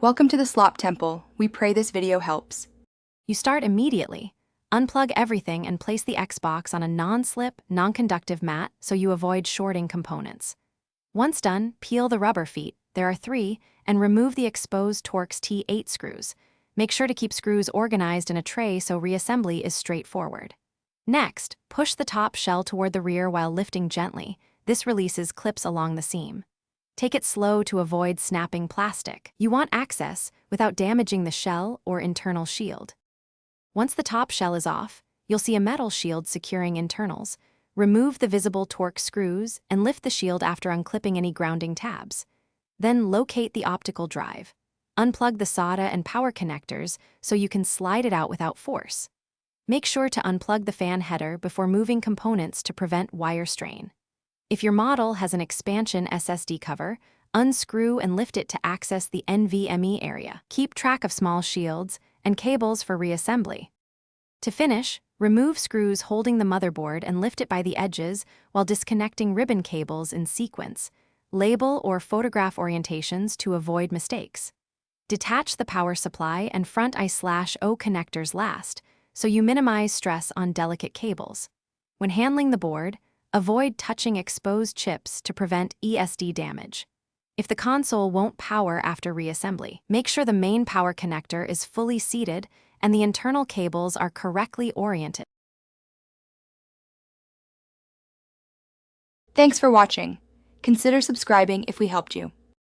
Welcome to the Slop Temple. We pray this video helps. You start immediately. Unplug everything and place the Xbox on a non-slip, non-conductive mat so you avoid shorting components. Once done, peel the rubber feet, there are 3, and remove the exposed Torx T8 screws. Make sure to keep screws organized in a tray so reassembly is straightforward. Next, push the top shell toward the rear while lifting gently. This releases clips along the seam. Take it slow to avoid snapping plastic. You want access without damaging the shell or internal shield. Once the top shell is off, you'll see a metal shield securing internals. Remove the visible Torx screws and lift the shield after unclipping any grounding tabs. Then locate the optical drive. Unplug the SATA and power connectors so you can slide it out without force. Make sure to unplug the fan header before moving components to prevent wire strain. If your model has an expansion SSD cover, unscrew and lift it to access the NVMe area. Keep track of small shields and cables for reassembly. To finish, remove screws holding the motherboard and lift it by the edges while disconnecting ribbon cables in sequence. Label or photograph orientations to avoid mistakes. Detach the power supply and front I/O connectors last, so you minimize stress on delicate cables. When handling the board, avoid touching exposed chips to prevent ESD damage. If the console won't power after reassembly, make sure the main power connector is fully seated and the internal cables are correctly oriented. Thanks for watching. Consider subscribing if we helped you.